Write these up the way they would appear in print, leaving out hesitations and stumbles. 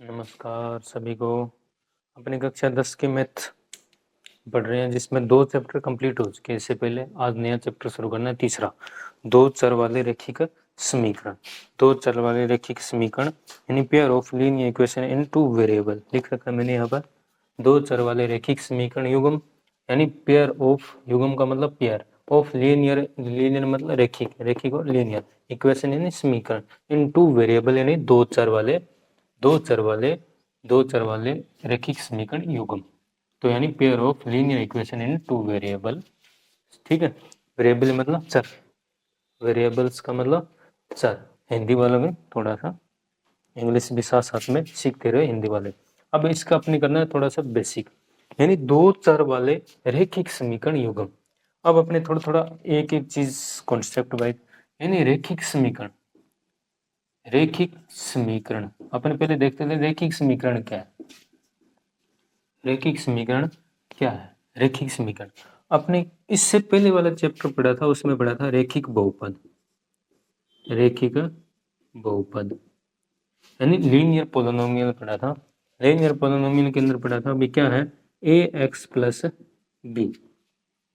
नमस्कार सभी को। अपनी कक्षा 10 की मैथ पढ़ रहे हैं जिसमें 2 चैप्टर कंप्लीट हो चुके हैं। इससे पहले आज नया चैप्टर शुरू करना है, तीसरा। 2 चर वाले रैखिक समीकरण। 2 चर वाले रैखिक समीकरण यानी pair of linear equation in 2 variable लिख रखा है मैंने यहाँ पर। 2 चर वाले रैखिक समीकरण युग्म यानी पेयर ऑफ, युग्म का मतलब पेयर ऑफ लीनियर, लीनियर मतलब रैखिक, रैखिक और लीनियर इक्वेशन यानी समीकरण इन 2 वेरिएबल यानी दो चर वाले रैखिक समीकरण युग्म। तो यानी pair of linear equation in 2 variable. ठीक है, वेरिएबल मतलब चर, वेरिएबल्स का मतलब चर। हिंदी वालों में थोड़ा सा इंग्लिश भी साथ साथ में सीखते रहे हिंदी वाले। अब इसका अपने करना है थोड़ा सा बेसिक, यानी 2 चर वाले रैखिक समीकरण युग्म। अब अपने थोड़ा थोड़ा एक एक चीज कॉन्सेप्ट वाइज, यानी रैखिक समीकरण, रैखिक समीकरण अपन पहले देखते थे रैखिक समीकरण क्या है। रैखिक समीकरण क्या है? रैखिक समीकरण अपने इससे पहले वाला चैप्टर पढ़ा था, उसमें पढ़ा था रैखिक बहुपद, रैखिक बहुपद यानी लीनियर पोलिनोमियल पढ़ा था। लीनियर पोलिनोमियल के अंदर पढ़ा था अभी क्या है, ए एक्स प्लस बी,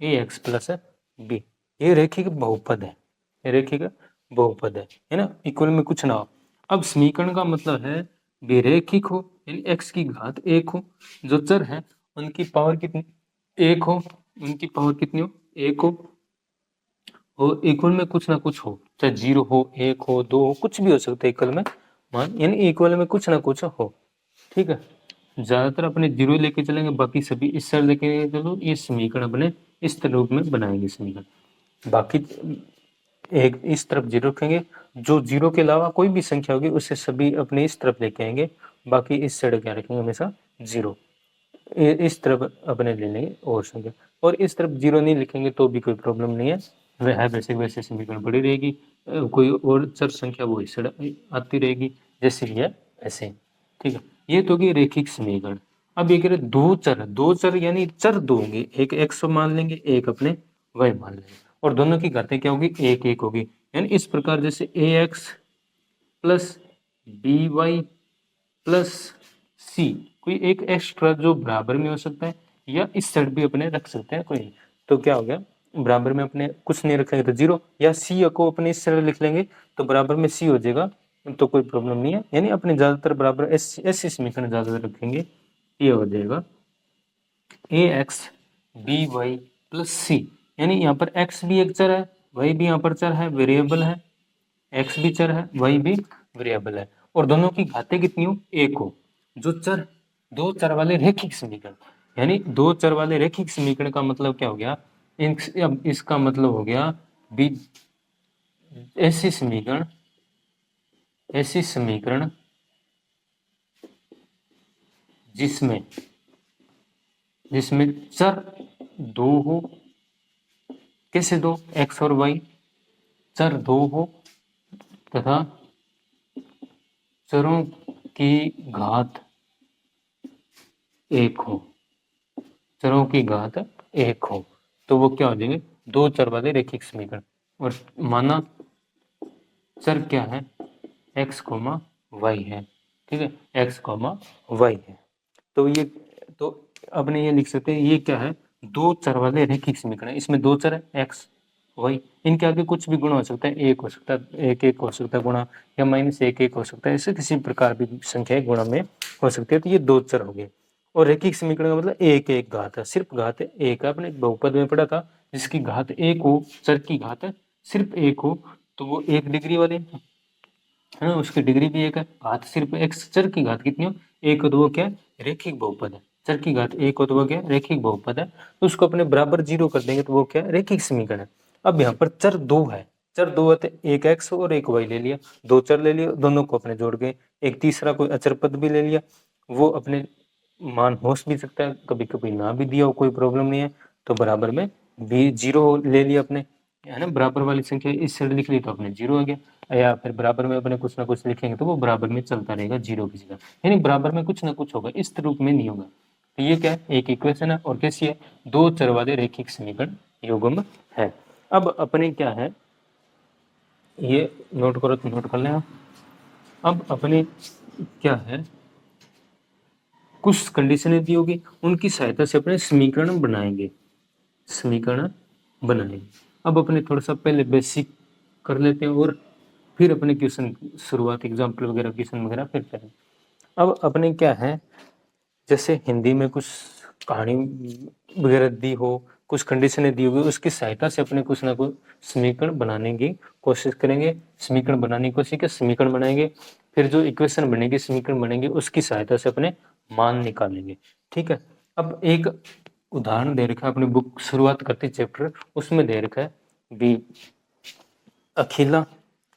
ए एक्स प्लस बी, ये रैखिक बहुपद है, ये रैखिक बहुपद है ना, इक्वल में कुछ ना हो। अब समीकरण का मतलब है बेरैखिक हो, यानी एक्स की घात एक हो, जो चर है उनकी पावर कितनी, एक हो, उनकी पावर कितनी हो, एक हो, और इक्वल में कुछ ना कुछ हो, चाहे 0 हो, 1 हो, 2 हो, कुछ भी हो सकता है इक्वल में मान, यानी इक्वल में कुछ ना कुछ हो। ठीक है, ज्यादातर अपने 0 लेके चलेंगे, बाकी सभी इस तरह लेके चलो, ये समीकरण अपने इस रूप में बनाएंगे समीकरण। बाकी एक इस तरफ 0 रखेंगे, जो 0 के अलावा कोई भी संख्या होगी उसे सभी अपने इस तरफ लेके आएंगे, बाकी इस साइड क्या रखेंगे हमेशा 0, इस तरफ अपने ले लेंगे और संख्या, और इस तरफ 0 नहीं लिखेंगे तो भी कोई प्रॉब्लम नहीं है, वह वैसे वैसे समीकरण पड़ी रहेगी। कोई और चर संख्या वो इस साइड आती रहेगी जैसे भी है ऐसे। ठीक है, ये तो होगी रैखिक समीकरण। अब ये कह रहे दो चर यानी चर दो होंगे, एक एक्स मान लेंगे, एक अपने वाई मान लेंगे, और दोनों की घातें क्या होगी, एक एक होगी। यानी इस प्रकार जैसे A X plus B Y plus C, कोई एक एक्स्ट्रा जो बराबर में हो सकता है, या इस साइड भी अपने रख सकते हैं कोई, तो क्या हो गया, बराबर में अपने कुछ नहीं रखेंगे तो 0, या सी को अपने इस साइड लिख लेंगे तो बराबर में सी हो जाएगा, तो कोई प्रॉब्लम नहीं है। यानी अपने ज्यादातर बराबर ऐसे समीकरण ज्यादातर रखेंगे, ये हो जाएगा ए एक्स बी वाई प्लस सी, यानी यहाँ पर एक्स भी एक चर है, वाई भी यहाँ पर चर है, वेरिएबल है, एक्स भी चर है, वाई भी वेरिएबल है, और दोनों की घातें कितनी हो, एक हो, जो चर, दो चर वाले रैखिक समीकरण, यानी दो चर वाले रैखिक समीकरण का मतलब क्या हो गया, अब इसका मतलब हो गया बी, ऐसी समीकरण, ऐसी समीकरण जिसमें जिसमें चर दो हो, कैसे दो, एक्स और वाई, चर दो हो तथा चरों की घात एक हो, चरों की घात एक हो, तो वो क्या हो जाएंगे, दो चर वाले रैखिक समीकरण। और माना चर क्या है, एक्स कोमा वाई है, ठीक है, एक्स कोमा वाई है, तो ये, तो अपने ये लिख सकते हैं ये क्या है, दो चर वाले रैखिक समीकरण। इसमें दो चर है एक्स वाई, इनके आगे कुछ भी गुणा हो सकता है, एक हो सकता है, एक एक हो सकता है गुणा, या माइनस एक एक हो सकता है, ऐसे किसी प्रकार भी संख्या गुणा में हो सकती है, तो ये दो चर हो गए। और रैखिक समीकरण का मतलब एक एक घात है, सिर्फ घात एक है, अपने बहुपद में पढ़ा था, जिसकी घात एक हो, चर की घात सिर्फ एक हो, तो वो एक डिग्री वाले है ना, उसकी डिग्री भी एक है, घात सिर्फ एक्स, चर की घात कितनी हो, एक हो, तो वो क्या है, रैखिक बहुपद है, चर की घात एक हो तो वो क्या है, रैखिक बहुपद है, तो उसको अपने बराबर 0 कर देंगे तो वो क्या है, रैखिक समीकरण है। अब यहाँ पर चर दो है, चर दो है तो एक एक्स और एक वाई ले लिया, दो चर ले लिए, दोनों को अपने जोड़ गए, एक तीसरा कोई अचर पद भी ले लिया, वो अपने मान हो भी सकता है, कभी कभी ना भी दिया हो, कोई प्रॉब्लम नहीं है, तो बराबर में भी 0 ले लिया अपने, है ना, बराबर वाली संख्या इस साइड लिख ली तो अपने 0 आ गया, या फिर बराबर में अपने कुछ ना कुछ लिखेंगे तो वो बराबर में चलता रहेगा 0 की जगह, यानी बराबर में कुछ ना कुछ होगा, इस रूप में नहीं होगा। तो ये क्या है, एक इक्वेशन है, और कैसी है, दो चर वाले रैखिक समीकरण युग्म है। अब अपने क्या है, ये नोट करो तो नोट कर लें आप। अब अपने क्या है, कुछ कंडीशनें दी होगी, उनकी सहायता से अपने समीकरण बनाएंगे, समीकरण बनाएंगे। अब अपने थोड़ा सा पहले बेसिक कर लेते हैं और फिर अपने क्वेश्चन शुरुआत एग्जाम्पल वगैरह क्वेश्चन वगैरह फिर करें। अब अपने क्या है, जैसे हिंदी में कुछ कहानी वगैरह दी हो, कुछ कंडीशनें दी होगी, उसकी सहायता से अपने कुछ ना कुछ समीकरण बनाने की कोशिश करेंगे, समीकरण बनाने की कोशिश के समीकरण बनाएंगे, फिर जो इक्वेशन बनेगी समीकरण बनेंगे उसकी सहायता से अपने मान निकालेंगे। ठीक है। अब एक उदाहरण दे रखा है अपनी बुक शुरुआत करती चैप्टर, उसमें दे रखा है भी अखिला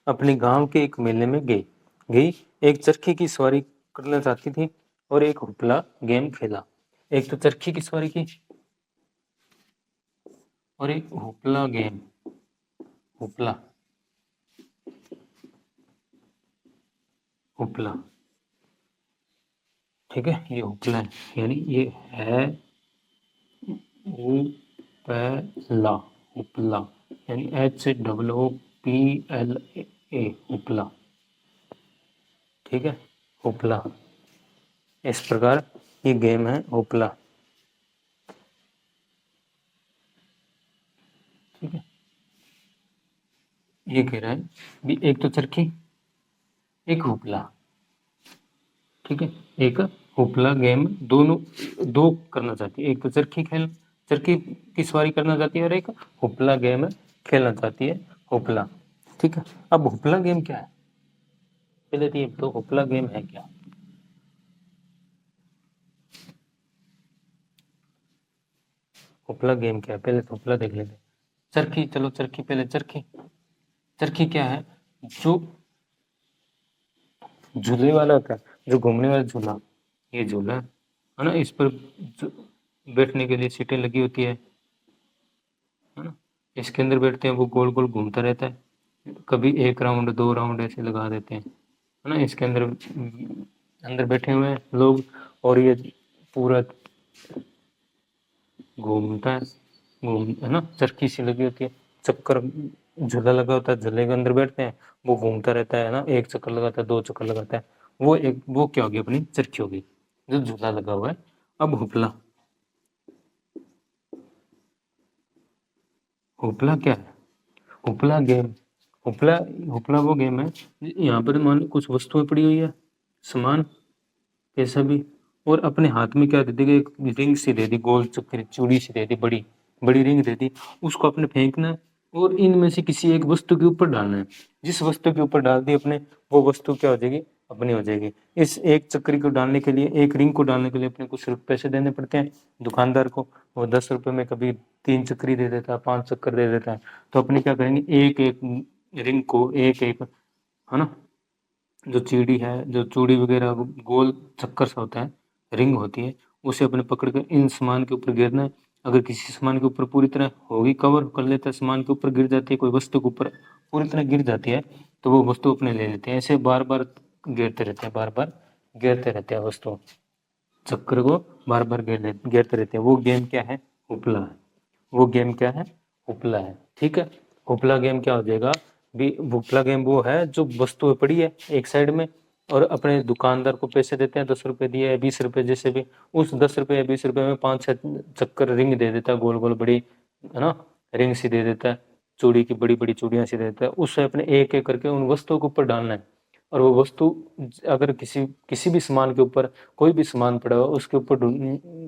अपने गांव के एक मेले में गई एक चरखी की सवारी करना चाहती थी और एक हुपला गेम खेला। एक तो चरखी की सवारी की और एक हुपला गेम, हुपला हुपला ठीक है, ये हुपला है, यानी ये है हुपला, हुपला यानी HOOPLA, हुपला। ठीक है, हुपला, इस प्रकार ये गेम है हुपला। ठीक है, ये कह रहा है भी एक तो चरखी एक हुपला। ठीक है, एक हुपला गेम दोनों दो करना चाहती है, एक तो चरखी की सवारी करना चाहती है और एक हुपला गेम खेलना चाहती है, हुपला। ठीक है, अब हुपला गेम क्या है, पहले तो ये तो हुपला गेम है क्या। हुपला गेम क्या है, पहले तो हुपला देख लेते। चरखी, चलो चरखी, पहले चरखी, चरखी क्या है, जो झूले वाला होता है, जो घूमने वाला झूला, ये झूला है ना, इस पर बैठने के लिए सीटें लगी होती है ना, इसके अंदर बैठते हैं, वो गोल गोल घूमता रहता है, कभी एक राउंड दो राउंड ऐसे लगा देते हैं, है ना, इसके अंदर अंदर बैठे हुए हैं लोग और ये पूरा घूमता है, है ना, चरखी सी लगी होती है, चक्कर झूला लगा होता है, झूले के अंदर बैठते हैं, वो घूमता रहता है ना, एक चक्कर लगाता है, दो चक्कर लगाता है, वो क्या होगी, अपनी चरखी होगी जो झूला लगा हुआ है। अब हुपला, हुपला क्या है, हुपला गेम, हुपला हुपला वो गेम है, यहाँ पर मान लो कुछ वस्तुएं पड़ी हुई है, सामान कैसा भी, और अपने हाथ में क्या दे दी, एक रिंग सी दे दी, गोल चक्कर चूड़ी सी दे दी, बड़ी बड़ी रिंग दे दी, उसको अपने फेंकना है और इनमें से किसी एक वस्तु के ऊपर डालना है, जिस वस्तु के ऊपर डाल दी अपने, वो वस्तु क्या हो जाएगी, अपनी हो जाएगी। इस एक चक्री को डालने के लिए, एक रिंग को डालने के लिए अपने कुछ पैसे देने पड़ते हैं दुकानदार को, वो 10 रुपए में कभी 3 चक्री दे देता है, 5 चक्कर दे देता है, तो अपने क्या करेंगे, एक एक रिंग को एक एक, है ना, जो चीड़ी है, जो चूड़ी वगैरह गोल चक्कर सा होता है, रिंग होती है, उसे अपने पकड़ कर इन सामान के ऊपर गिरना है। अगर किसी सामान के ऊपर पूरी तरह होगी, कवर कर लेता है, सामान के ऊपर गिर जाती है, कोई वस्तु के ऊपर पूरी तरह गिर जाती है, तो वो वस्तु अपने ले लेते हैं। ऐसे बार बार गिरते रहते हैं, बार बार गिरते रहते हैं वस्तु, चक्कर को बार बार गिरते रहते हैं। वो गेम क्या है, उपला है। वो गेम क्या है, उपला है। ठीक है, उपला गेम क्या हो जाएगा भी, उपला गेम वो है जो वस्तु पड़ी है एक साइड में और अपने दुकानदार को पैसे देते हैं, 10 रुपए दिए, 20 रुपए, जैसे भी, उस 10 रुपए या 20 रुपए में 5-6 चक्कर रिंग दे देता है, गोल गोल बड़ी, है ना, रिंग सी दे देता है, चूड़ी की बड़ी बड़ी चूड़ियां सी दे देता है, उससे अपने एक एक करके उन वस्तुओं के ऊपर डालना है। और वो वस्तु अगर किसी किसी भी सामान के ऊपर, कोई भी सामान पड़ा हुआ उसके ऊपर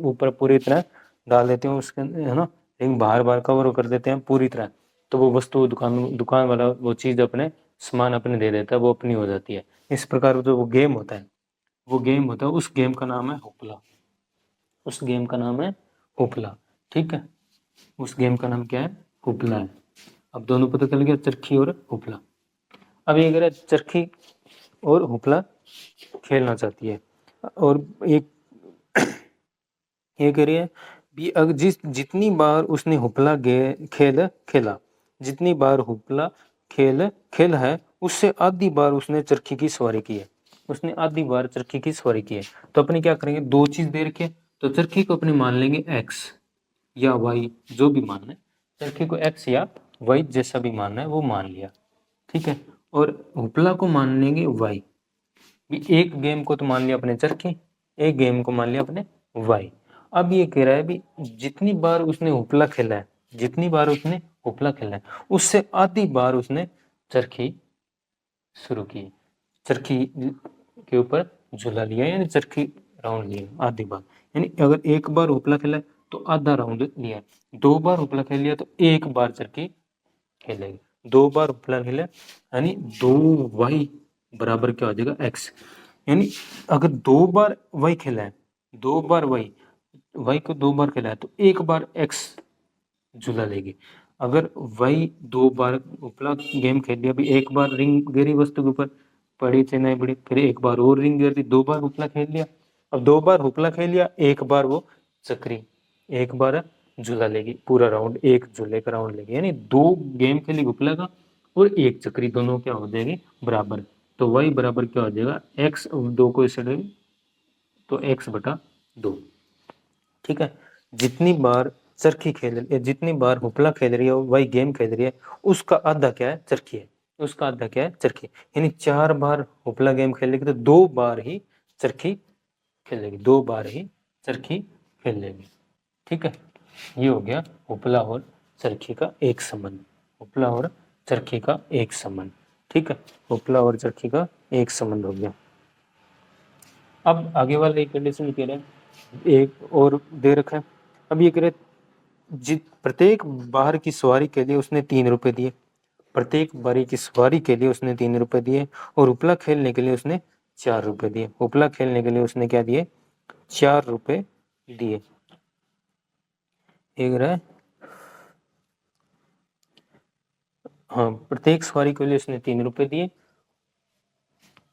ऊपर पूरी तरह डाल देते हैं, उसके, है ना, रिंग बाहर बाहर कवर कर देते हैं पूरी तरह, तो वो वस्तु दुकान वाला वो चीज़ अपने सामान अपने दे देता है, वो अपनी हो जाती है। इस प्रकार जो वो गेम होता है, वो गेम होता है, उस गेम का नाम है हुपला, उस गेम का नाम है हुपला। ठीक है, उस गेम का नाम क्या है, हुपला है। अब दोनों पता चल गया, चरखी और हुपला। अब ये अगर चरखी और हुपला खेलना चाहती है और एक ये कह रही है भी, अगर जितनी बार उसने हुपला खेल खेला, जितनी बार हुपला खेल है, उससे आधी बार उसने चरखी की सवारी की है, उसने आधी बार चरखी की सवारी की है। तो अपने क्या करेंगे, दो चीज दे रखे, तो चरखी को अपने मान लेंगे x या y, जो भी मानना है, चरखी को x या y जैसा भी मानना है वो मान लिया। ठीक है, और हुपला को मान लेंगे y भी, एक गेम को तो मान लिया अपने चरखी, एक गेम को मान लिया अपने वाई। अब ये कह रहा है भी जितनी बार उसने उपला खेला है, जितनी बार उसने उपला खेला है उससे आधी बार उसने चरखी शुरू की, चरखी के ऊपर झूला लिया यानी चरखी राउंड लिया आधी बार। यानी अगर एक बार उपला खेला है तो आधा राउंड लिया, दो बार उपला खेल लिया तो एक बार चरखी खेलेगी, दो बार उपला खेला यानी दो वाई बराबर क्या हो जाएगा एक्स। यानी अगर दो बार वाई खेला है, दो बार वाई, वाई को दो बार खेला है तो एक बार एक्स झूला लेगी। अगर वाई दो बार उपला गेम खेल लिया, अभी एक बार रिंग गिरी वस्तु के ऊपर, पड़ी चाहे नहीं पड़ी, फिर एक बार और रिंग गिर दी, दो बार उपला खेल लिया। अब दो बार उपला खेल लिया, एक बार वो चक्री, एक बार झूला लेगी, पूरा राउंड एक झूले का राउंड लेगी। यानी दो गेम खेली उपला का और एक चक्री, दोनों क्या हो जाएगी बराबर। तो वाई बराबर क्या हो जाएगा एक्स, दो को इसे तो एक्स बटा दो। ठीक है, जितनी बार चरखी खेल रही है, जितनी बार हुपला खेल रही है वही गेम खेल रही है, उसका आधा क्या है चरखी है, उसका आधा क्या है चरखी। यानी चार बार हुपला गेम खेलेगी तो दो बार ही चरखी खेलेगी, दो बार ही चरखी खेलेगी। ठीक है, ये हो गया हुपला और चरखी का एक संबंध, हुपला और चरखी का एक संबंध। ठीक है, हुपला और चरखी का एक संबंध हो गया। अब आगे वाले कंडीशन कह रहे हैं, एक और दे रखा है। अब ये कह रहे प्रत्येक बार की सवारी के लिए उसने 3 रुपए दिए, प्रत्येक बारी की सवारी के लिए उसने 3 रुपए दिए, और उपला खेलने के लिए उसने 4 रुपए दिए। उपला खेलने के लिए उसने क्या दिए 4 रुपए दिए। एक रहा हाँ, प्रत्येक सवारी के लिए उसने 3 रुपए दिए,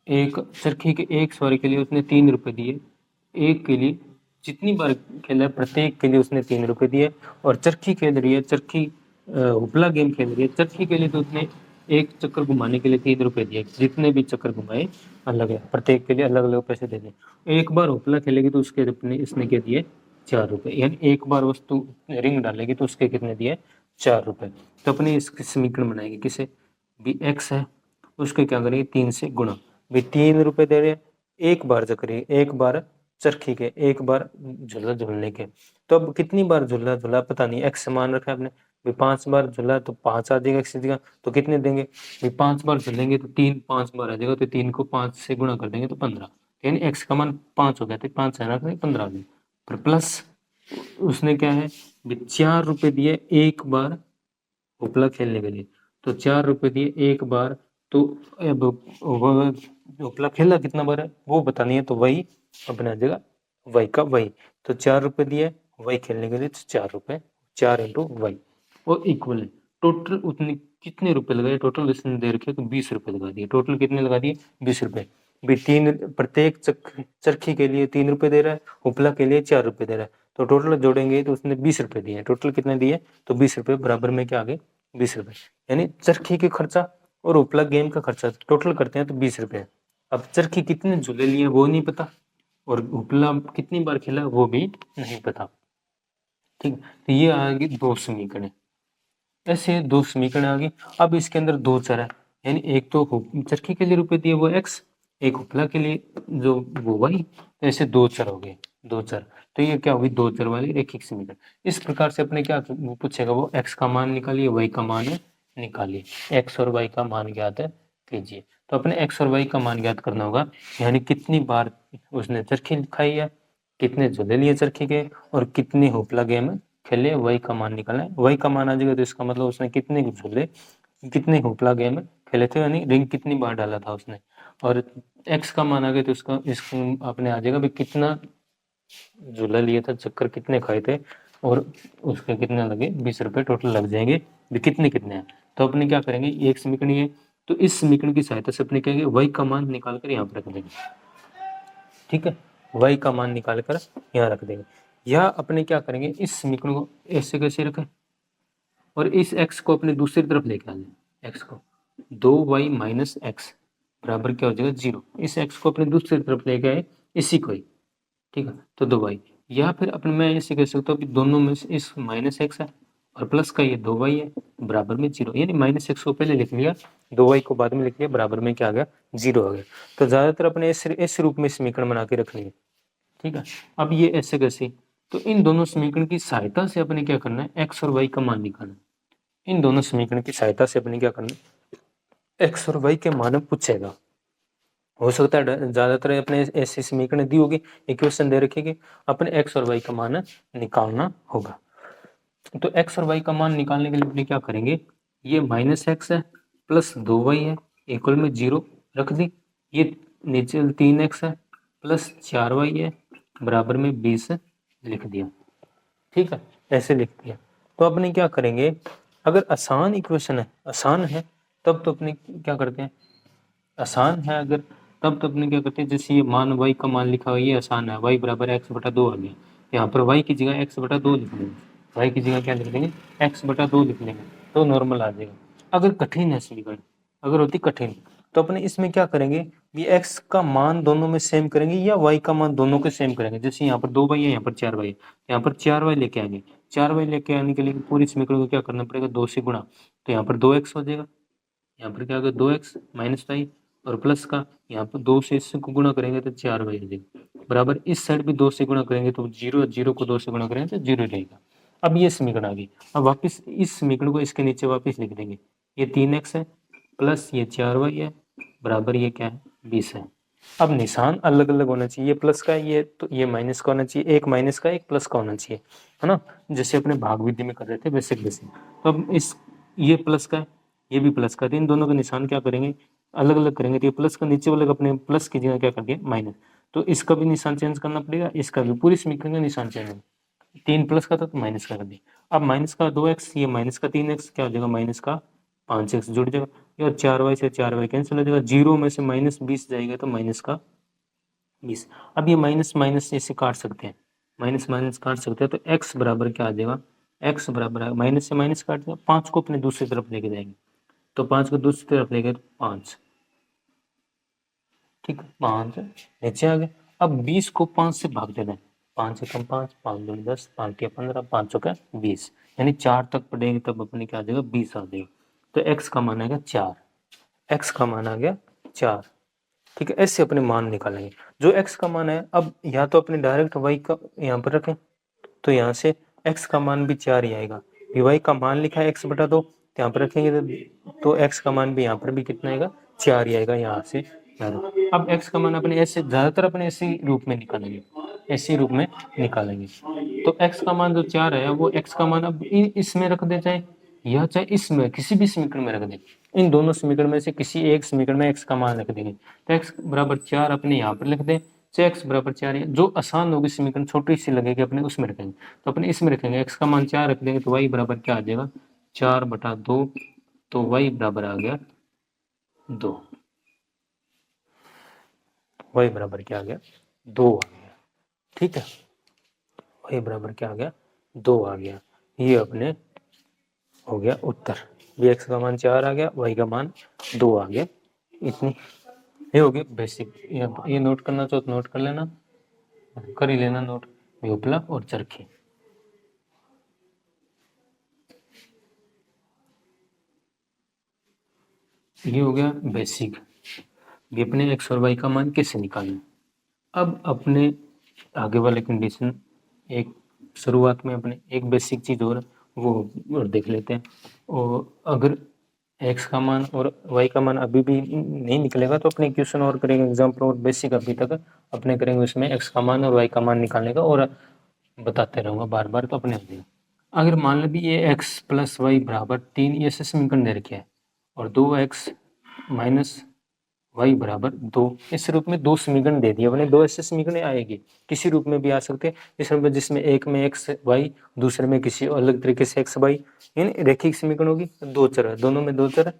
एक चरखी के एक सवारी के लिए उसने 3 रुपए दिए, एक के लिए जितनी बार खेला है प्रत्येक के लिए उसने 3 रुपए दिए। और चरखी खेल रही है, चरखी उपला गेम खेल रही है, चरखी के लिए तो उसने एक चक्कर घुमाने के लिए 3 रुपए दिए, जितने भी चक्कर घुमाए अलग है, प्रत्येक के लिए अलग अलग पैसे देने। एक बार उपला खेलेगी तो उसके अपने इसने क्या दिए 4 रुपए, यानी एक बार वस्तु रिंग डालेगी तो उसके कितने दिए 4 रुपए। तो अपने इसके समीकरण बनाएंगे, किसे भी एक्स है उसके क्या करेंगे 3 से गुणा, भी 3 रुपए दे रहे एक बार चक्री, एक बार चरखी के, एक बार झूला झूलने के। तो अब कितनी बार झूला झूला पता नहीं, एक्स समान रखा है आपने, भी 5 बार झूला तो 5 आ जाएगा एक्स जगह, तो कितने देंगे भी 5 बार झूलेंगे तो 3 5 बार आ जाएगा, तो 3 को 5 से गुणा कर देंगे तो 15, यानी एक्स का मान 5 हो गया, तो 5 है ना 15 आ गया। फिर प्लस उसने क्या है भी 4 रुपए दिए एक बार उपला खेलने के लिए, तो 4 रुपए दिए एक बार, तो अब उपला खेला कितना बार है वो बतानी है, तो वही अपना आ जाएगा वही का वही। तो 4 रुपए दिए वही खेलने के लिए, तो 4 रुपए, 4 इंटू वही और इक्वल है। टोटल उतने कितने रुपए लगाए, टोटल इसने दे रखे तो 20 रुपए लगा दिए, टोटल कितने लगा दिए 20 रुपए। भी तीन प्रत्येक चरखी के लिए 3 रुपए दे रहा है, उपला के लिए 4 रुपए दे रहा है, तो टोटल जोड़ेंगे तो उसने 20 रुपए दिए, टोटल कितने दिए तो 20 रुपए बराबर में क्या आ गए 20 रुपए। यानी चरखी के खर्चा और उपला गेम का खर्चा टोटल करते हैं तो 20 रुपए। अब चरखी कितने झूले लिए वो नहीं पता, और उपला कितनी बार खेला वो भी नहीं पता। ठीक, तो ये आ गई दो समीकरण, ऐसे दो समीकरण आ गई। अब इसके अंदर दो चर है, यानी एक तो चरखी के लिए रुपए दिए वो एक्स, एक उपला के लिए जो वो वाई, ऐसे दो चर हो गए, दो चर। तो ये क्या होगी दो चर वाली रैखिक समीकरण। इस प्रकार से अपने क्या पूछेगा वो एक्स का मान निकालिए, वाई का मान निकालिए, एक्स और वाई का मान ज्ञात कीजिए। तो अपने एक्स और वाई का मान ज्ञात करना होगा, यानी कितनी बार उसने चरखी खाई है, कितने झूले लिए चरखी के, और कितनी उपला गेम खेले, वही का मान निकालना है। वही का मान आ जाएगा तो इसका मतलब उसने कितने झूले कितने हुपला गेम खेले थे, यानी रिंग कितनी बार डाला था उसने। और एक्स का मान आ गया तो इसका अपने आ जाएगा भी कितना झूला लिया था, चक्कर कितने खाए थे, और उसके कितने लगे 20 रुपए टोटल लग जाएंगे, भी कितने कितने हैं। तो अपने क्या करेंगे एक समीकरण है, तो इस समीकरण की सहायता से अपने कहेंगे वही का मान निकाल कर यहाँ पर रख देंगे। ठीक है, वाई का मान निकाल कर यहाँ रख देंगे, या अपने क्या करेंगे इस समीकरण को ऐसे कैसे रखें और इस x को अपने दूसरी तरफ लेके आ जाए, x को 2y माइनस एक्स बराबर क्या हो जाएगा 0। इस x को अपने दूसरी तरफ लेके आए इसी को ही, ठीक है, तो 2y, या फिर अपने मैं ऐसे कह सकता हूँ कि दोनों में से इस माइनस एक्स है और प्लस का ये 2y है बराबर में 0, यानी माइनस एक्स को पहले लिख लिया 2y को बाद में लिख लिया, बराबर में क्या आ गया 0 आ गया। तो ज्यादातर अपने इस रूप में समीकरण बना के रखनी है। ठीक है। अब ये ऐसे कैसे, तो इन दोनों समीकरण की सहायता से अपने क्या करना है, एक्स और वाई का मान निकालना है। इन दोनों समीकरण की सहायता से अपने क्या करना है, एक्स और वाई के मान पूछेगा। हो सकता है ज्यादातर अपने ऐसे समीकरण दी होगी, इक्वेशन दे रखेगी, अपने एक्स और वाई का मान निकालना होगा। तो एक्स और वाई का मान निकालने के लिए अपने क्या करेंगे, ये माइनस एक्स है प्लस 2y है इक्वल में 0 रख दी, ये नीचे 3x है प्लस 4y है बराबर में 20 लिख दिया। ठीक है, ऐसे लिख दिया। तो अपने क्या करेंगे, अगर आसान इक्वेशन है, आसान है, तब तो अपने क्या करते हैं, आसान है अगर, तब तो अपने क्या करते हैं, जैसे ये मान y का मान लिखा हुआ, ये आसान है, y बराबर x बटा 2 आ गया, यहाँ पर y की जगह x बटा 2 लिख लेंगे, y की जगह क्या लिख देंगे, x बटा 2 लिख लेंगे, तो नॉर्मल आ जाएगा। अगर कठिन है समीकरण, अगर होती कठिन, तो अपने इसमें क्या करेंगे, ये x का मान दोनों में सेम करेंगे या y का मान दोनों के सेम करेंगे। जैसे यहाँ पर 2y है, यहाँ पर 4y है, यहाँ पर 4y लेके आएंगे, 4y लेके आने के लिए पूरी समीकरण को क्या करना पड़ेगा, 2 से गुणा, तो यहाँ पर 2x हो जाएगा, यहाँ पर क्या होगा 2x माइनस वाई, और प्लस का यहाँ पर 2 से इससे को गुणा करेंगे तो 4y हो जाएगा, बराबर इस साइड भी 2 से गुणा करेंगे तो 0, 0 को 2 से गुणा करेंगे तो 0 रहेगा। अब ये समीकरण आ गई। अब वापस इस समीकरण को इसके नीचे वापस लिख देंगे, ये 3x है प्लस ये 4y है बराबर ये क्या है 20 है। अब निशान अलग अलग होना चाहिए, ये प्लस का है ये, तो ये माइनस का होना चाहिए, एक माइनस का एक प्लस का होना चाहिए, है ना, जैसे अपने भाग विधि में कर रहे थे वैसे वैसे। तो अब इस, ये प्लस का है, ये भी प्लस का है, तो इन दोनों का निशान क्या करेंगे, अलग अलग करेंगे, तो ये प्लस का नीचे वाले का अपने प्लस की जगह क्या कर दिया माइनस, तो इसका भी निशान चेंज करना पड़ेगा, इसका भी, पूरी समीकरण का निशान चेंज होगा, 3 प्लस का था तो माइनस का कर दिया। अब माइनस का 2x, ये माइनस का 3x क्या हो जाएगा, माइनस का 5x जुड़ जाएगा, और 4y से 4y कैंसिल हो जाएगा, 0 में से माइनस 20 जाएगा तो माइनस का 20। अब ये माइनस माइनस इसे काट सकते हैं, माइनस माइनस काट सकते हैं, तो x बराबर क्या आ जाएगा, x बराबर माइनस से माइनस काट देगा, 5 को अपने दूसरी तरफ लेके जाएंगे, तो 5 को दूसरी तरफ ले गए तो 5, ठीक है 5 नीचे आ गए। अब 20 को 5 से भाग देना है, 5 एकम 5, 5 दूनी 10, 5 के 15, 5 का 20, यानी 4 तक पढ़ेंगे तब अपने क्या आ जाएगा 20 आ जाएगा। तो x का मान आएगा 4, x का मान आ गया 4। ठीक है, ऐसे अपने मान निकालेंगे जो x का मान है। अब या तो अपने डायरेक्ट y का यहाँ पर रखें, तो यहाँ से x का मान भी 4 ही आएगा, y का मान लिखा है x बटा 2, तो यहाँ पर रखेंगे तो x का मान भी यहाँ पर भी कितना आएगा 4 ही आएगा, यहाँ से अब x का मान अपने ऐसे, ज्यादातर अपने ऐसे रूप में निकालेंगे, ऐसे रूप में निकालेंगे। तो x का मान जो 4 है वो x का मान अब इसमें रख दे, चाहे या चाहे इसमें किसी भी समीकरण में रख दे, इन दोनों समीकरण में से किसी एक समीकरण में x का मान रख देंगे, तो x बराबर 4 अपने यहाँ पर लिख दें, चाहे x बराबर 4 है, जो आसान होगी समीकरण छोटी सी लगेगी अपने उसमें रखेंगे, तो अपने इसमें रखेंगे, x का मान 4 रख देंगे तो y बराबर क्या आ जाएगा 4 बटा 2, तो y बराबर आ गया 2, y बराबर क्या आ गया 2 आ गया। ठीक है, y बराबर क्या आ गया 2 आ गया, ये अपने हो गया उत्तर, ये x का मान 4 आ गया, y का मान 2 आ गया। इतनी ये हो गया बेसिक, ये नोट करना चाहो तो नोट कर लेना, कर ही लेना नोट, व्युत्पन्न और चरखी। ये हो गया बेसिक, ये अपने x और y का मान कैसे निकालना। अब अपने आगे वाले कंडीशन, एक शुरुआत में अपने एक बेसिक चीज और वो और देख लेते हैं, और अगर x का मान और y का मान अभी भी नहीं निकलेगा तो अपने क्वेश्चन और करेंगे, एग्जाम्पल और बेसिक अभी तक अपने करेंगे, उसमें x का मान और y का मान निकालने का और बताते रहूंगा बार बार, तो अपने हो जाएगा। अगर मान लो भी ये x प्लस वाई बराबर 3 ये समीकरण दे रखे है, और 2x माइनस वाई बराबर 2, इस रूप में दो समीकरण दे दिए अपने, दो ऐसे समीकरण आएगी, किसी रूप में भी आ सकते हैं इस रूप में, जिसमें एक में एक्स वाई, दूसरे में किसी अलग तरीके से एक्स वाई, यानी रेखिक समीकरण होगी, दो चर दोनों में दो चर,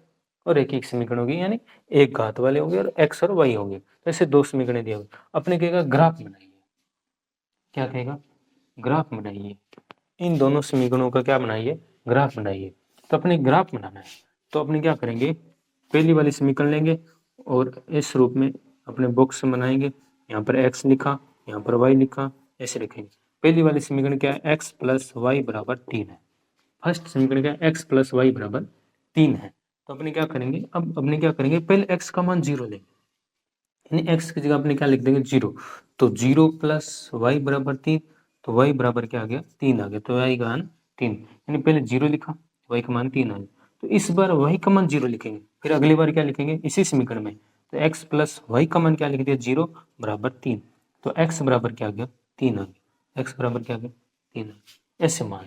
और रेखिक समीकरण होगी यानी एक घात वाले होंगे और एक्स और वाई होंगे, तो ऐसे दो समीकरण दिए होंगे। अपने कहेगा ग्राफ बनाइए, क्या कहेगा ग्राफ बनाइए, इन दोनों समीकरणों का क्या बनाइए ग्राफ बनाइए। तो अपने ग्राफ बनाना है, तो अपने क्या करेंगे, पहली वाली समीकरण लेंगे और इस रूप में अपने बॉक्स बनाएंगे, यहाँ पर x लिखा, यहाँ पर y लिखा, ऐसे लिखेंगे। पहली वाली समीकरण क्या है, x प्लस वाई बराबर 3 है, फर्स्ट समीकरण क्या है, x प्लस वाई बराबर 3 है। तो अपने क्या करेंगे, अब अपने क्या करेंगे, पहले x का मान 0 लेंगे, यानी x की जगह अपने क्या लिख देंगे 0, तो 0 प्लस वाई बराबर 3, तो y बराबर क्या आ गया 3 आ गया, तो y का मान 3, यानी पहले 0 लिखा, y का मान 3 आ गया, तो इस बार y का मान 0 लिखेंगे, फिर अगली बार क्या लिखेंगे इसी समीकरण में, तो x प्लस वाई का मान क्या लिख दिया 0 बराबर 3, तो x बराबर क्या आ गया 3 आ गया, x बराबर क्या आ गया 3 आ गया। ऐसे मान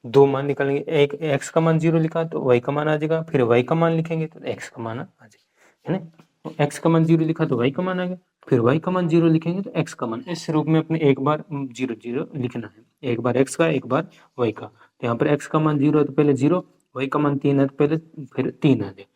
दो मान निकालेंगे, एक x का मान 0 लिखा तो y का मान आ जाएगा, फिर y का मान लिखेंगे तो x का मान आ जाएगा, है ना। तो x का मान 0 लिखा तो y का मान आ गया, फिर y का मान 0 लिखेंगे तो x का मान, इस रूप में अपने एक बार 0 0 लिखना है, एक बार x का एक बार y का, तो यहाँ पर x का मान 0 है तो पहले 0, y का मान 3 है तो पहले फिर 3 आ जाए,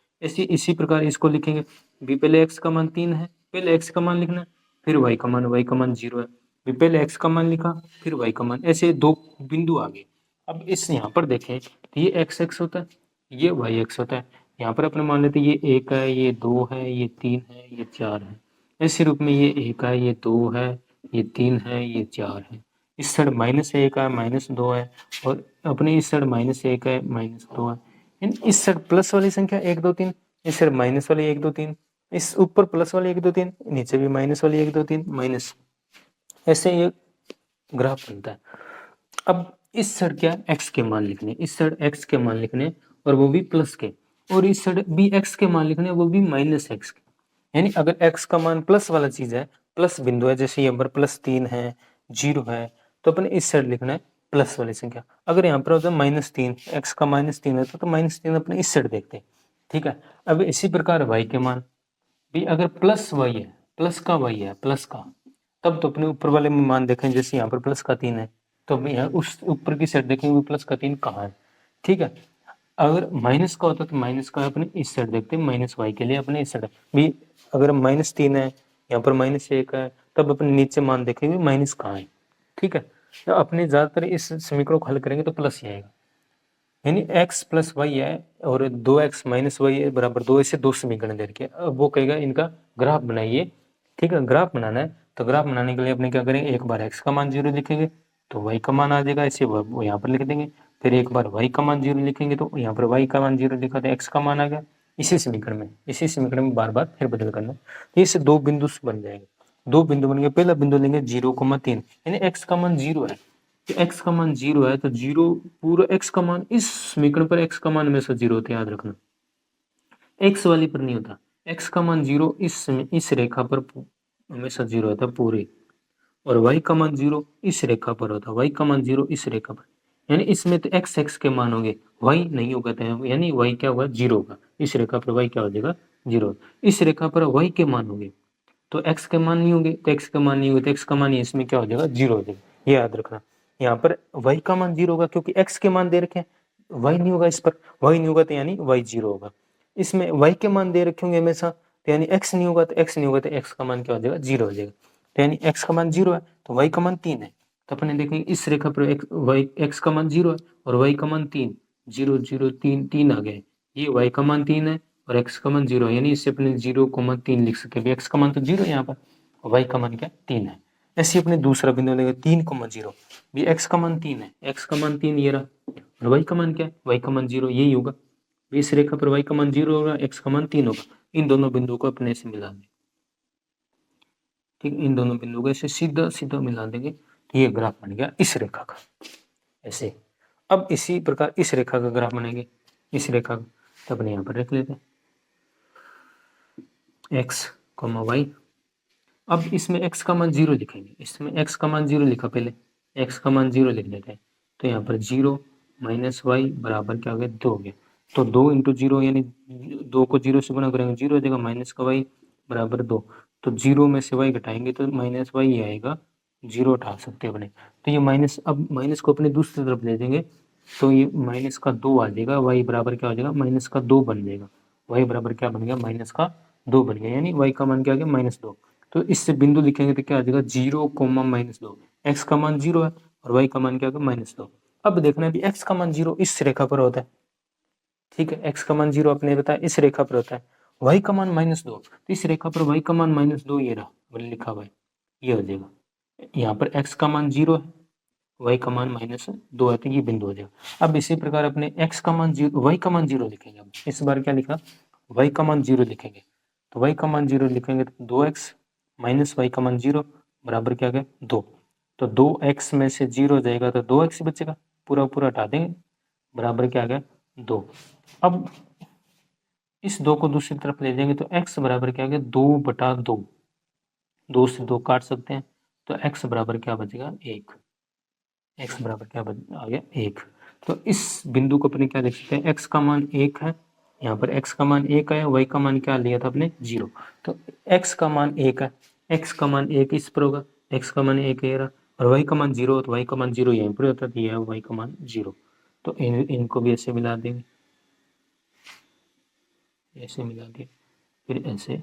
इसी प्रकार इसको लिखेंगे भी, पहले x का मान 3 है, पहले x का मान लिखना, फिर y का मान 0 है, भी पहले x का मान लिखा फिर y का मान, ऐसे दो बिंदु आ गए। अब इस यहाँ पर देखें तो ये एक्स एक्स होता है, ये वाई एक्स होता है, यहाँ पर अपने मान लेते हैं ये 1 है, ये 2 है, ये 3 है, ये 4 है, इसी रूप में ये 1 है, ये 2 है, ये 3 है, ये 4 है, इस साइड -1 है, -2 है, और अपने इस साइड -1 है, -2 है, इस साइड प्लस वाली संख्या 1 2 3, इस साइड माइनस वाली 1 2 3, इस ऊपर प्लस वाली 1 2 3, नीचे भी माइनस वाली 1 2 3 माइनस, ऐसे ये ग्राफ बनता है। अब इस साइड क्या x के मान लिखने, इस साइड x के मान लिखने और वो भी प्लस के, और इस साइड भी x के मान लिखने वो भी -x के, यानी अगर x का मान प्लस वाला चीज है, प्लस बिंदु है, जैसे यहाँ पर +3 है 0 है, तो अपने इस साइड लिखना है प्लस वाली संख्या, अगर यहाँ पर होता है -3, x का -3 है तो -3 अपने इस साइड देखते हैं, ठीक है। अब इसी प्रकार y के मान भी अगर प्लस y है, प्लस का y है, प्लस का, तब तो अपने ऊपर वाले में मान देखें, जैसे यहाँ पर प्लस का 3 है तो हम यहाँ उस ऊपर की साइड देखेंगे प्लस का 3 कहाँ है, ठीक है। अगर माइनस का होता तो माइनस का अपने इस साइड देखते हैं, -y के लिए अपने इस साइड भी, अगर -3 है, यहाँ पर -1 है, तब अपने नीचे मान देखेंगे माइनस कहाँ है, ठीक है। तो अपने ज्यादातर इस समीकरण को हल करेंगे तो प्लस ही आएगा, यानी x प्लस वाई है और 2x माइनस वाई है बराबर 2, ऐसे दो समीकरण दे रखे हैं। अब वो कहेगा इनका ग्राफ बनाइए, ठीक है। ग्राफ बनाना है तो ग्राफ बनाने के लिए अपने क्या करेंगे, एक बार x का मान 0 लिखेंगे तो y का मान आ जाएगा, इसे वो यहाँ पर लिख देंगे, फिर एक बार y का मान 0 लिखेंगे तो यहाँ पर y का मान 0 लिखा तो x का मान आ गया, इसी समीकरण में बार बार फिर बदल करना, तो इससे दो बिंदु बन जाएंगे, दो बिंदु बन गए। पहला बिंदु लेंगे 0,3, यानी x का मान 0 है, तो x का मान 0 है तो 0 पूरा x का मान, इस समीकरण पर x का मान हमेशा 0 होता है, याद रखना, x वाली पर नहीं होता, x का मान 0 इस रेखा पर हमेशा 0 होता है पूरे, और y का मान 0 इस रेखा पर होता है, y का मान 0 इस रेखा पर, यानी इसमें तो x के मान होंगे, y नहीं होगा, तो यानी y क्या होगा 0 होगा, इस रेखा पर y क्या हो जाएगा 0, इस रेखा पर y के मान होंगे तो x के मान नहीं होंगे, तो x के मान नहीं होंगे तो x का मान इसमें क्या हो जाएगा 0 हो जाएगा, ये याद रखना। यहाँ पर y का मान 0 होगा क्योंकि x के मान दे रखे हैं, y नहीं होगा, इस पर y नहीं होगा तो यानी y 0 होगा, इसमें y के मान दे रखे होंगे हमेशा, तो यानी x नहीं होगा तो x नहीं होगा तो x का मान क्या हो जाएगा 0 हो जाएगा, तो यानी x का मान 0 है तो y का मान 3 है, तो अपने देखेंगे इस रेखा पर x का मान 0 है और y का मान 3, 0 0 3 3 आ गए, ये y का मान 3 है और x का मान 0 है, यानी इससे अपने 0,3 लिख सकते हैं, x का मान तो 0 है यहाँ पर, y का मान क्या 3 है। ऐसे अपने दूसरा बिंदु लेंगे 3,0 भी, x का मान 3 है, x का मान 3 ये रहा, और y का मान क्या है, y का मान 0, यही होगा, इस रेखा पर y का मान 0 होगा, x का मान 3 होगा, इन दोनों बिंदुओं को अपने से मिला दें, ठीक, इन दोनों बिंदुओं को ऐसे सीधा सीधा मिला देंगे तो ये ग्राफ बन गया इस रेखा का, ऐसे। अब इसी प्रकार इस रेखा का ग्राफ बनेंगे, इस रेखा का, तो अपने यहाँ पर रख लेते हैं x, y, अब इसमें x का मान 0 लिखेंगे, इसमें x का मान 0 लिखा, पहले x का मान 0 लिख लेते हैं, तो यहाँ पर 0 माइनस वाई बराबर क्या हो गया 2 हो गया, तो 2 इंटू 0 यानी 2 को 0 से गुणा करेंगे 0 हो जाएगा, माइनस का वाई बराबर 2, तो 0 में से वाई घटाएंगे तो माइनस वाई ही आएगा, 0 उठा सकते हैं अपने, तो ये माइनस, अब माइनस को अपने दूसरी तरफ ले देंगे तो ये माइनस का 2 आ जाएगा, वाई बराबर क्या हो जाएगा माइनस का 2 बन जाएगा, वाई बराबर क्या बन गया माइनस का 2 बन गया, यानी वाई का मान क्या आ गया -2, तो इससे बिंदु लिखेंगे तो क्या आ जाएगा 0,-2, x का मान 0 है और y का मान क्या होगा -2। अब देखना है भी x का मान 0 इस रेखा पर होता है, ठीक है, x का मान 0 आपने बताया इस रेखा पर होता है, y का मान -2, तो इस रेखा पर y का मान -2 ये रहा लिखा हुआ है, ये हो जाएगा, यहाँ पर x का मान 0 है, y का मान -2 है, तो ये बिंदु हो जाएगा। अब इसी प्रकार अपने x का मान 0, y का मान 0 लिखेंगे, अब इस बार क्या लिखा y का मान 0 लिखेंगे, तो y का मान 0 लिखेंगे तो 2x माइनस y का मान 0 बराबर क्या गया 2। तो 2x में से 0 जाएगा तो 2x ही बचेगा, पूरा पूरा हटा देंगे, बराबर क्या आ गया 2। अब इस 2 को दूसरी तरफ ले जाएंगे तो x बराबर क्या आ गया 2/2, 2 से 2 काट सकते हैं, तो x बराबर क्या बचेगा 1। x बराबर क्या आ गया 1। तो इस बिंदु को अपने क्या लिख सकते हैं, x का मान 1 है, यहाँ पर x का मान 1 है, y का मान क्या लिया था अपने 0। तो x का मान 1 है, x का मान 1 इस पर होगा, x का मान 1 ये रहा, और y का मान 0 हो तो y का मान 0 यहीं पर होता है, y का मान 0। तो इनको भी ऐसे मिला देंगे, ऐसे मिला दिए, फिर ऐसे,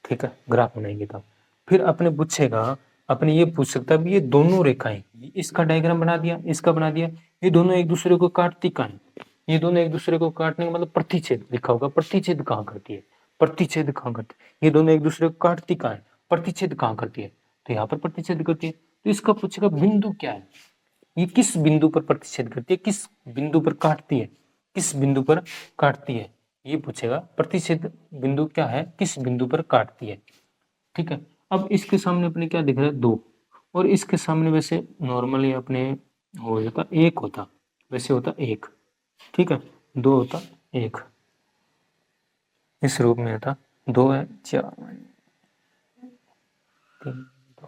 ठीक है, ग्राफ बनाएंगे तब। फिर अपने पूछेगा, अपने ये पूछ सकता है ये दोनों रेखाएं, इसका डायग्राम बना दिया, इसका बना दिया, ये दोनों एक दूसरे को काटती कहाँ है, ये दोनों एक दूसरे को काटने का मतलब प्रतिच्छेद लिखा होगा, प्रतिच्छेद कहाँ करती है, प्रतिच्छेद कहाँ करती है, ये दोनों एक दूसरे को काटती कहाँ है, प्रतिच्छेद कहाँ करती है, तो यहाँ पर प्रतिच्छेद करती है। तो इसका पूछेगा बिंदु क्या है, ये किस बिंदु पर प्रतिच्छेद करती है, किस बिंदु पर काटती है, किस बिंदु पर काटती है, ये पूछेगा प्रतिच्छेद बिंदु क्या है, किस बिंदु पर काटती है। ठीक है, अब इसके सामने अपने क्या दिख रहा है 2, और इसके सामने वैसे नॉर्मली अपने हो जाता 1 होता, वैसे होता 1, ठीक है, 2 होता 1, इस रूप में होता 2 है 4 3 2,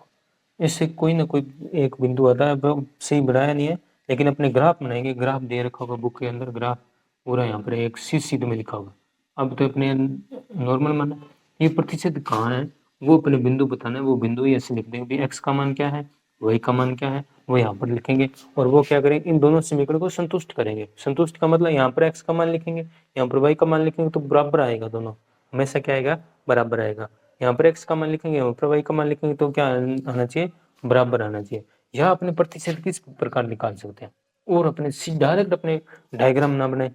इससे कोई ना कोई एक बिंदु आता है, अब सही बनाया नहीं है, लेकिन अपने ग्राफ बनाएंगे, ग्राफ दे रखा होगा बुक के अंदर, ग्राफ पूरा यहाँ पर एक सीध में लिखा होगा। अब तो अपने नॉर्मल माना ये प्रतिशत कहाँ है, वो अपने बिंदु बताना है, वो बिंदु ही ऐसे लिख देंगे, एक्स का मान क्या है, वाई का मान क्या है, वो यहाँ पर लिखेंगे, और वो क्या करेंगे इन दोनों समीकरण को संतुष्ट करेंगे। संतुष्ट का मतलब यहाँ पर एक्स का मान लिखेंगे, यहाँ पर वाई का मान लिखेंगे, तो बराबर आएगा, दोनों हमेशा क्या आएगा बराबर आएगा। यहाँ पर एक्स का मान लिखेंगे, यहाँ पर वाई का मान लिखेंगे, तो क्या आना चाहिए बराबर आना चाहिए। यह अपने प्रतिशत किस प्रकार निकाल सकते हैं, और अपने डायरेक्ट अपने डायग्राम ना बनाए,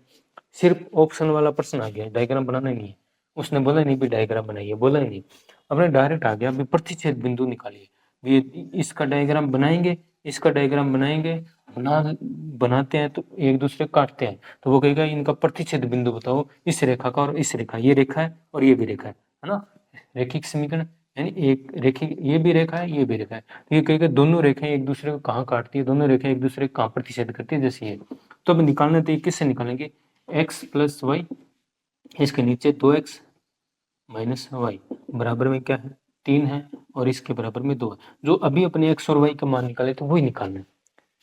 सिर्फ ऑप्शन वाला प्रश्न आ गया, डायग्राम बनाना ही नहीं है, उसने बोला नहीं भी डायग्राम बनाइए, बोला ही नहीं, अपने डायरेक्ट आ गया अभी प्रतिच्छेद बिंदु निकालिए, भी इसका डायग्राम बनाएंगे, इसका डायग्राम बनाएंगे, बनाते हैं तो एक दूसरे काटते हैं, तो वो कहेगा इनका प्रतिच्छेद बिंदु बताओ, इस रेखा का और इस रेखा, ये रेखा है और ये भी रेखा है ना, रेखिक समीकरण, यानी एक रेखिक, ये भी रेखा है ये भी रेखा है, तो ये कहेगा दोनों रेखाएं एक दूसरे को कहाँ काटती है, दोनों रेखाएं एक दूसरे को कहाँ प्रतिच्छेद करती है, जैसे ये। तो अब निकालने तो किससे निकालेंगे, x प्लस वाई, इसके नीचे 2x माइनस वाई बराबर में क्या है 3 है, और इसके बराबर में 2 है। जो अभी अपने x और y का मान निकाले तो वही निकालना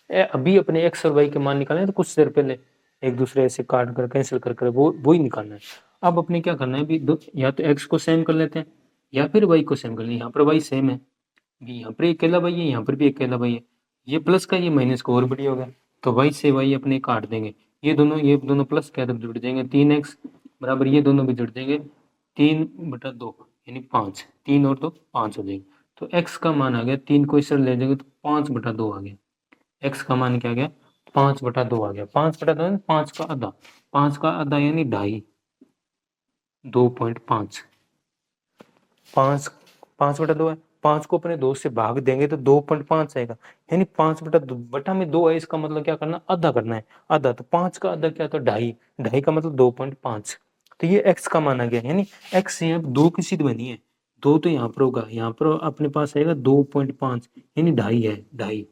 है, अभी अपने x और y के मान निकाले तो कुछ देर पहले एक दूसरे से काट कर कैंसिल कर कर वो ही निकालना है। अब अपने क्या करना है भी या तो x को सेम कर लेते हैं या फिर y को सेम कर लें, यहाँ पर y सेम है, यहाँ पर अकेला y है, यहाँ पर भी अकेला y है, ये प्लस का ये माइनस का और बड़ी होगा, तो y से y अपने काट देंगे, ये दोनों प्लस क्या तब जुड़ जाएंगे, 3x बराबर ये दोनों भी जुड़ जाएंगे 3/2 यानी 5, 3 और 2 5 हो जाएंगे। तो x का मान आ गया, 3 को इस तरह ले जाएंगे तो 5/2 आ गया, x का मान क्या आ गया 5/2 आ गया, 5/2 यानी 5 का आधा, 5 का आधा यानी 2.5, 2.5, 5 5/2 है, 5 को अपने 2 से भाग देंगे तो 2.5 आएगा, यानी 5/2 बटा में 2 है, इसका मतलब क्या करना आधा करना है, आधा, तो 5 का आधा क्या, तो 2.5, 2.5 का मतलब 2.5, तो ये x का मान आ गया, यानी x यहाँ 2 की सीध बनी है, 2 तो यहाँ पर होगा, यहाँ पर अपने पास आएगा 2.5 यानी 2.5 है 2.5।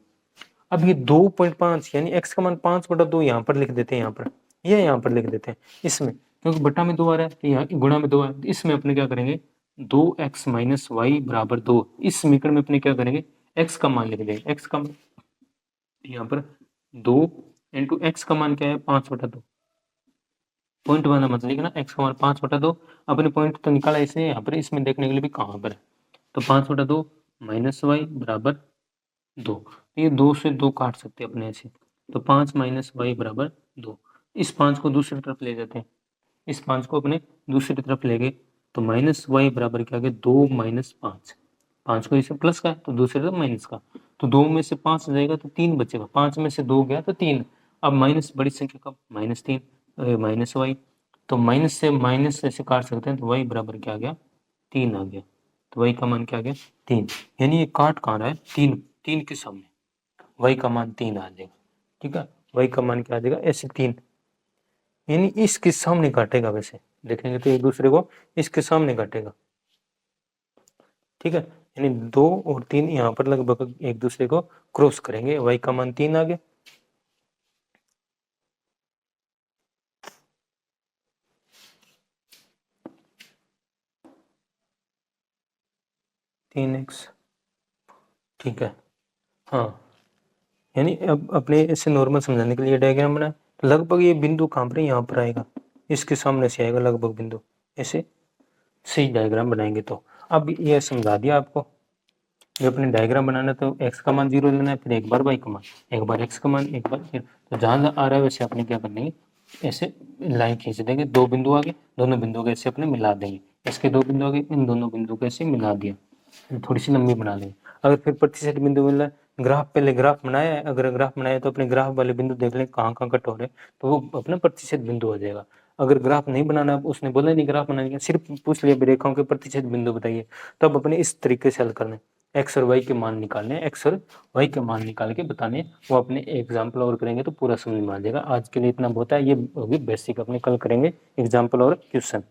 अब ये 2.5 यानी x का मान 5/2 यहाँ पर लिख देते हैं, यहाँ पर ये यहाँ पर लिख देते हैं इसमें, क्योंकि बटा में 2 आ रहा है तो यहाँ गुणा में 2 है, तो इसमें अपने क्या करेंगे 2x माइनस वाई बराबर 2, इस समीकरण में अपने क्या करेंगे x का मान लिख देंगे, x का यहाँ पर 2 इंटू एक्स का मान क्या है 5/2, पॉइंट वाला मत लिखना, x का मान 5/2, अपने पॉइंट तो निकाला इसने यहाँ पर, इसमें देखने के लिए भी कहाँ पर है, तो 5/2 माइनस वाई बराबर 2, तो ये 2 से 2 काट सकते हैं अपने ऐसे, तो 5 माइनस वाई बराबर 2, इस 5 को दूसरी तरफ ले जाते हैं, इस 5 को अपने दूसरी तरफ ले गए, तो माइनस वाई बराबर क्या आ गया 2 माइनस 5, 5 को इसे प्लस का है तो दूसरी तरफ माइनस का, तो 2 में से 5 जाएगा तो 3 बचेगा, 5 में से 2 गया तो 3, अब माइनस बड़ी संख्या का -3 माइनस वाई, तो माइनस से ऐसे काट सकते हैं, तो वाई बराबर क्या आ गया 3 आ गया, तो वाई का मान क्या आ गया 3, यानी ये काट कहाँ रहा है 3 के सामने, वाई का मान 3 आ जाएगा, ठीक है, वाई का मान क्या आ जाएगा ऐसे 3, यानी इसके सामने काटेगा वैसे, देखेंगे तो एक दूसरे को इसके सामने काटेगा, ठीक है। यानी 2 और 3 यहाँ पर लगभग एक दूसरे को क्रॉस करेंगे, y का मान 3 आ गया, तीन एक्स, ठीक है। हाँ, यानी अब अपने इसे नॉर्मल समझाने के लिए डायग्राम बनाए, लगभग ये बिंदु कहाँ पर, यहाँ पर आएगा, इसके सामने से आएगा लगभग बिंदु, ऐसे सही डायग्राम बनाएंगे। तो अब ये समझा दिया आपको, ये अपने डायग्राम बनाना, तो x का मान 0 लेना है, फिर एक बार y का मान, एक बार x का मान, एक बार फिर, तो जहाँ आ रहा है वैसे अपने क्या कर देंगे, ऐसे लाइन खींच देंगे, 2 बिंदु आगे, दोनों बिंदु को ऐसे अपने मिला देंगे, इसके 2 बिंदु आगे, इन दोनों बिंदु को ऐसे मिला दिया, थोड़ी सी लंबी बना लेंगे। अगर फिर प्रतिशत बिंदु मिल रहा है, ग्राफ पहले ग्राफ बनाया है, अगर ग्राफ बनाया है तो अपने ग्राफ वाले बिंदु देख लें कहाँ कहाँ कट हो रहे हैं, तो वो अपना प्रतिशत बिंदु हो जाएगा। अगर ग्राफ नहीं बनाना, उसने बोला नहीं ग्राफ बनाने का, सिर्फ पूछ लिया रेखाओं के प्रतिशत बिंदु बताइए, तब अपने इस तरीके से हल करना है, एक्स और वाई के मान निकालने, एक्स और वाई के मान निकाल के बताने, वो अपने एग्जाम्पल और करेंगे तो पूरा समझ में आ जाएगा। आज के लिए इतना बहुत है, ये होगी बेसिक, अपने कल करेंगे एग्जाम्पल और क्वेश्चन।